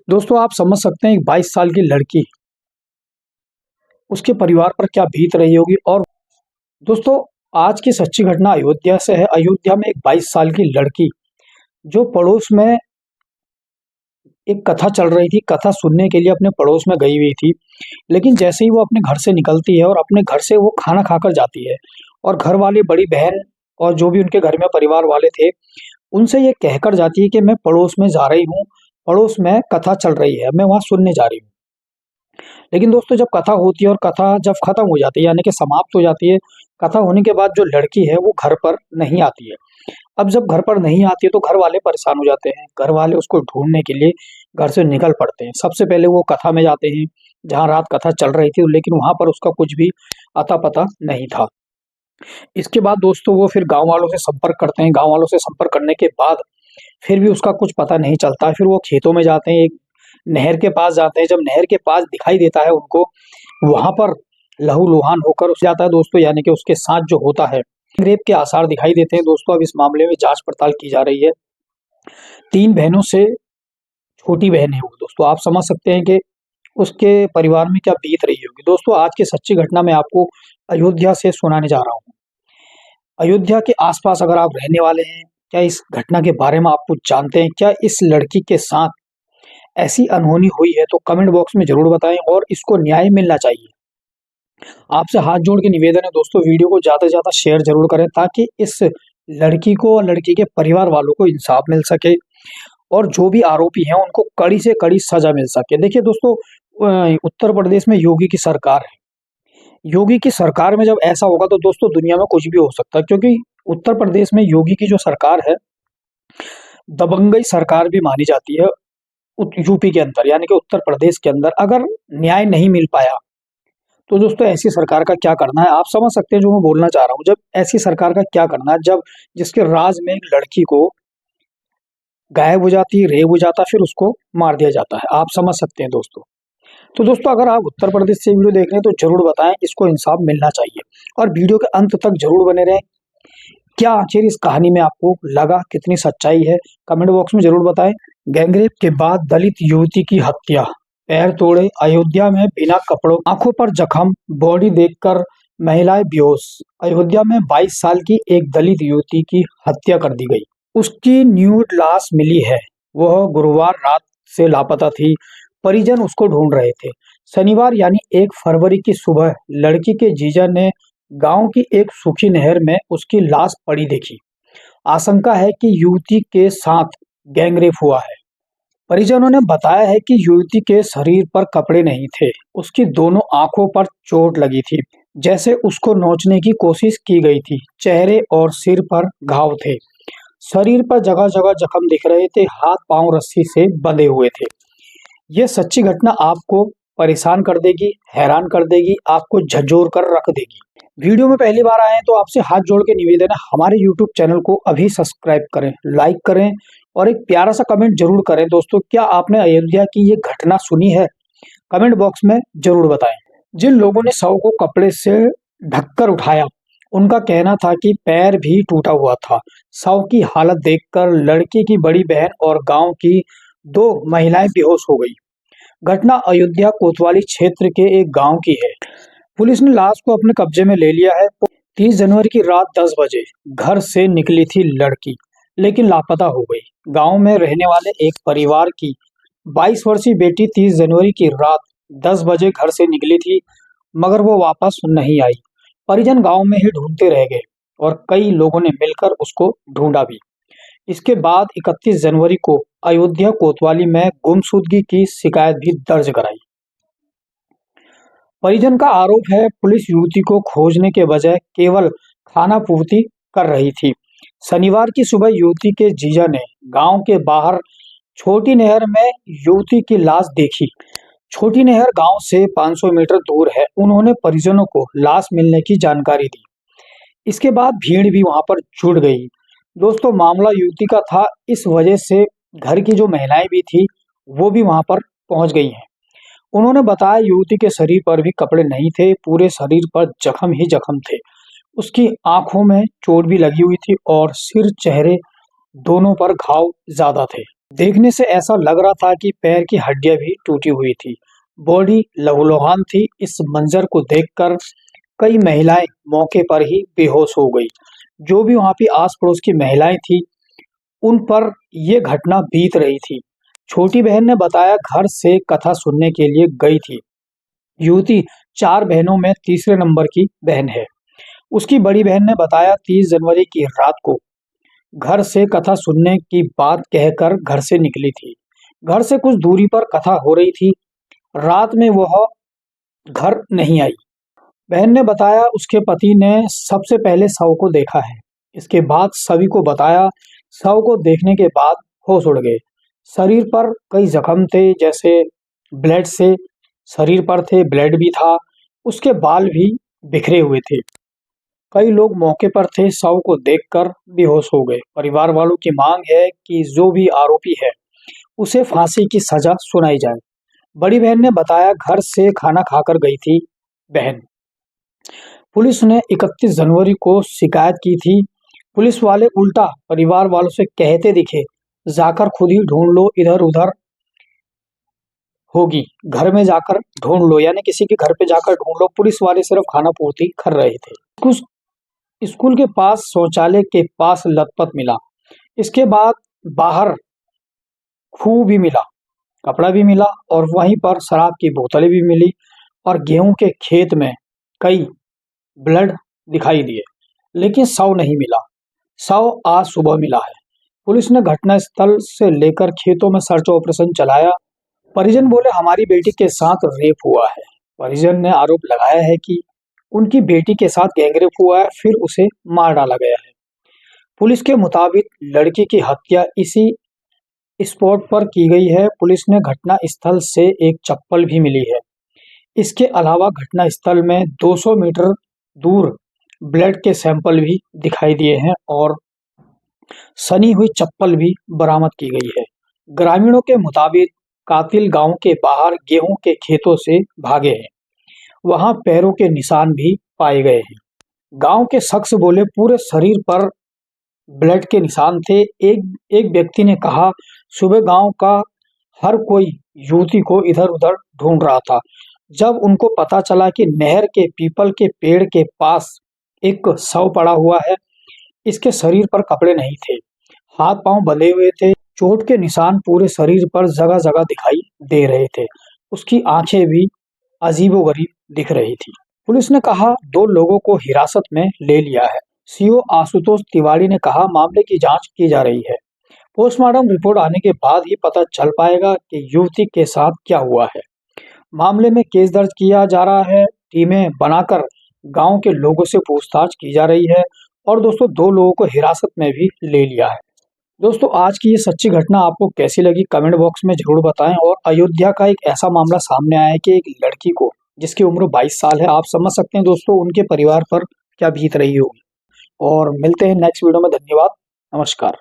दोस्तों आप समझ सकते हैं एक 22 साल की लड़की, उसके परिवार पर क्या बीत रही होगी। और दोस्तों आज की सच्ची घटना अयोध्या से है। अयोध्या में एक 22 साल की लड़की जो पड़ोस में एक कथा चल रही थी, कथा सुनने के लिए अपने पड़ोस में गई हुई थी। लेकिन जैसे ही वो अपने घर से निकलती है और अपने घर से वो खाना खाकर जाती है और घर वाले, बड़ी बहन और जो भी उनके घर में परिवार वाले थे, उनसे ये कहकर जाती है कि मैं पड़ोस में जा रही हूँ, पड़ोस में कथा चल रही है, मैं वहाँ सुनने जा रही हूँ। लेकिन दोस्तों जब कथा होती है और कथा जब खत्म हो जाती है यानी कि समाप्त हो जाती है, कथा होने के बाद जो लड़की है वो घर पर नहीं आती है। अब जब घर पर नहीं आती है तो घर वाले परेशान हो जाते हैं, घर वाले उसको ढूंढने के लिए घर से निकल पड़ते हैं। सबसे पहले वो कथा में जाते हैं जहाँ रात कथा चल रही थी, लेकिन वहां पर उसका कुछ भी अता पता नहीं था। इसके बाद दोस्तों वो फिर गांव वालों से संपर्क करते हैं, गांव वालों से संपर्क करने के बाद फिर भी उसका कुछ पता नहीं चलता है। फिर वो खेतों में जाते हैं, एक नहर के पास जाते हैं। जब नहर के पास दिखाई देता है उनको, वहां पर लहूलुहान होकर उस जाता है दोस्तों, यानी कि उसके साथ जो होता है, रेप के आसार दिखाई देते हैं। दोस्तों अब इस मामले में जांच पड़ताल की जा रही है। 3 बहनों से छोटी बहन है वो। दोस्तों आप समझ सकते हैं कि उसके परिवार में क्या बीत रही होगी। दोस्तों आज की सच्ची घटना मैं आपको अयोध्या से सुनाने जा रहा हूँ। अयोध्या के आसपास अगर आप रहने वाले हैं, क्या इस घटना के बारे में आप कुछ जानते हैं? क्या इस लड़की के साथ ऐसी अनहोनी हुई है? तो कमेंट बॉक्स में जरूर बताएं और इसको न्याय मिलना चाहिए। आपसे हाथ जोड़ के निवेदन है दोस्तों, वीडियो को ज्यादा से ज्यादा शेयर जरूर करें ताकि इस लड़की को और लड़की के परिवार वालों को इंसाफ मिल सके और जो भी आरोपी हैं उनको कड़ी से कड़ी सजा मिल सके। देखिए दोस्तों, उत्तर प्रदेश में योगी की सरकार है। योगी की सरकार में जब ऐसा होगा तो दोस्तों दुनिया में कुछ भी हो सकता है, क्योंकि उत्तर प्रदेश में योगी की जो सरकार है, दबंगई सरकार भी मानी जाती है। यूपी के अंदर यानी कि उत्तर प्रदेश के अंदर अगर न्याय नहीं मिल पाया तो दोस्तों ऐसी सरकार का क्या करना है, आप समझ सकते हैं जो मैं बोलना चाह रहा हूँ। जब ऐसी सरकार का क्या करना है, जब जिसके राज में एक लड़की को गायब हो जाती है, रेप हो जाता है, फिर उसको मार दिया जाता है। आप समझ सकते हैं दोस्तों। तो दोस्तों अगर आप उत्तर प्रदेश से वीडियो देख रहे हैं तो जरूर बताएं, इसको इंसाफ मिलना चाहिए और वीडियो के अंत तक जरूर बने रहें। क्या आखिर इस कहानी में आपको लगा, कितनी सच्चाई है, कमेंट बॉक्स में जरूर बताएं। गैंगरेप के बाद दलित युवती की हत्या, पैर तोड़े, अयोध्या में बिना कपड़ों, आंखों पर जख्म, बॉडी देखकर महिलाएं बेहोश। अयोध्या में 22 साल की एक दलित युवती की हत्या कर दी गई। उसकी न्यूड लाश मिली है। वह गुरुवार रात से लापता थी। परिजन उसको ढूंढ रहे थे। शनिवार यानी 1 फरवरी की सुबह लड़की के जीजा ने गांव की एक सूखी नहर में उसकी लाश पड़ी देखी। आशंका है कि युवती के साथ गैंगरेप हुआ है। परिजनों ने बताया है कि युवती के शरीर पर कपड़े नहीं थे। उसकी दोनों आंखों पर चोट लगी थी, जैसे उसको नोचने की कोशिश की गई थी। चेहरे और सिर पर घाव थे। शरीर पर जगह जगह जख्म दिख रहे थे। हाथ पांव रस्सी से बंधे हुए थे। ये सच्ची घटना आपको परेशान कर देगी, हैरान कर देगी, आपको झंझोर कर रख देगी। वीडियो में पहली बार आए हैं तो आपसे हाथ जोड़ के निवेदन है, हमारे यूट्यूब चैनल को अभी सब्सक्राइब करें, लाइक करें और एक प्यारा सा कमेंट जरूर करें। दोस्तों क्या आपने अयोध्या की ये घटना सुनी है? कमेंट बॉक्स में जरूर बताएं। जिन लोगों ने शव को कपड़े से ढककर उठाया, उनका कहना था कि पैर भी टूटा हुआ था। शव की हालत देखकर लड़की की बड़ी बहन और गांव की 2 महिलाएं बेहोश हो गई। घटना अयोध्या कोतवाली क्षेत्र के एक गांव की है। पुलिस ने लाश को अपने कब्जे में ले लिया है। 30 जनवरी की रात 10 बजे घर से निकली थी लड़की, लेकिन लापता हो गई। गांव में रहने वाले एक परिवार की 22 वर्षीय बेटी 30 जनवरी की रात 10 बजे घर से निकली थी, मगर वो वापस नहीं आई। परिजन गांव में ही ढूंढते रह गए और कई लोगों ने मिलकर उसको ढूंढा भी। इसके बाद 31 जनवरी को अयोध्या कोतवाली में गुमशुदगी की शिकायत भी दर्ज कराई। परिजन का आरोप है पुलिस युवती को खोजने के बजाय केवल खाना पूर्ति कर रही थी। शनिवार की सुबह युवती के जीजा ने गांव के बाहर छोटी नहर में युवती की लाश देखी। छोटी नहर गांव से 500 मीटर दूर है। उन्होंने परिजनों को लाश मिलने की जानकारी दी। इसके बाद भीड़ भी वहां पर जुट गई। दोस्तों मामला युवती का था, इस वजह से घर की जो महिलाएं भी थी वो भी वहां पर पहुंच गई हैं। उन्होंने बताया युवती के शरीर पर भी कपड़े नहीं थे, पूरे शरीर पर जख्म ही जख्म थे। उसकी आंखों में चोट भी लगी हुई थी और सिर चेहरे दोनों पर घाव ज्यादा थे। देखने से ऐसा लग रहा था कि पैर की हड्डियां भी टूटी हुई थी, बॉडी लहूलुहान थी। इस मंजर को देखकर कई महिलाएं मौके पर ही बेहोश हो गई। जो भी वहां पे आस पड़ोस की महिलाएं थी, उन पर यह घटना बीत रही थी। छोटी बहन ने बताया, घर से कथा सुनने के लिए गई थी। युवती 4 बहनों में तीसरे नंबर की बहन है। उसकी बड़ी बहन ने बताया, 30 जनवरी की रात को घर से कथा सुनने की बात कहकर घर से निकली थी। घर से कुछ दूरी पर कथा हो रही थी। रात में वह घर नहीं आई। बहन ने बताया, उसके पति ने सबसे पहले शव को देखा है। इसके बाद सभी को बताया। शव को देखने के बाद होश उड़ गए। शरीर पर कई जख्म थे, जैसे ब्लड से शरीर पर थे, ब्लड भी था। उसके बाल भी बिखरे हुए थे। कई लोग मौके पर थे, शव को देखकर बेहोश हो गए। परिवार वालों की मांग है कि जो भी आरोपी है उसे फांसी की सजा सुनाई जाए। बड़ी बहन ने बताया, घर से खाना खाकर गई थी बहन। पुलिस ने 31 जनवरी को शिकायत की थी। पुलिस वाले उल्टा परिवार वालों से कहते दिखे, जाकर खुद ही ढूंढ लो, इधर उधर होगी, घर में जाकर ढूंढ लो, यानी किसी के घर पे जाकर ढूंढ लो। पुलिस वाले सिर्फ खाना पूर्ति कर रहे थे। कुछ स्कूल के पास शौचालय के पास लथपथ मिला। इसके बाद बाहर खूह भी मिला, कपड़ा भी मिला और वहीं पर शराब की बोतलें भी मिली और गेहूं के खेत में कई ब्लड दिखाई दिए, लेकिन शव नहीं मिला। शव आज सुबह मिला है। पुलिस ने घटनास्थल से लेकर खेतों में सर्च ऑपरेशन चलाया। परिजन बोले, हमारी बेटी के साथ रेप हुआ है। परिजन ने आरोप लगाया है कि उनकी बेटी के साथ गैंगरेप हुआ है, फिर उसे मार डाला गया है। पुलिस के मुताबिक लड़की की हत्या इसी स्पॉट पर की गई है। पुलिस ने घटना स्थल से एक चप्पल भी मिली है। इसके अलावा घटना स्थल में 200 मीटर दूर ब्लड के सैंपल भी दिखाई दिए हैं और सनी हुई चप्पल भी बरामद की गई है। ग्रामीणों के मुताबिक कातिल गांव के बाहर गेहूं के खेतों से भागे हैं। वहां पैरों के निशान भी पाए गए हैं। गांव के शख्स बोले, पूरे शरीर पर ब्लड के निशान थे। एक व्यक्ति ने कहा, सुबह गांव का हर कोई युवती को इधर उधर ढूंढ रहा था। जब उनको पता चला कि नहर के पीपल के पेड़ के पास एक शव पड़ा हुआ है, इसके शरीर पर कपड़े नहीं थे, हाथ पांव बंधे हुए थे, चोट के निशान पूरे शरीर पर जगह जगह दिखाई दे रहे थे। उसकी आंखें भी अजीबोगरीब दिख रही थी। पुलिस ने कहा, 2 लोगों को हिरासत में ले लिया है। सीओ आशुतोष तिवारी ने कहा, मामले की जांच की जा रही है। पोस्टमार्टम रिपोर्ट आने के बाद ही पता चल पाएगा कि युवती के साथ क्या हुआ है। मामले में केस दर्ज किया जा रहा है। टीमें बनाकर गांव के लोगों से पूछताछ की जा रही है और दोस्तों 2 लोगों को हिरासत में भी ले लिया है। दोस्तों, आज की ये सच्ची घटना आपको कैसी लगी कमेंट बॉक्स में जरूर बताएं। और अयोध्या का एक ऐसा मामला सामने आया है कि एक लड़की को, जिसकी उम्र 22 साल है, आप समझ सकते हैं दोस्तों उनके परिवार पर क्या बीत रही होगी। और मिलते हैं नेक्स्ट वीडियो में। धन्यवाद, नमस्कार।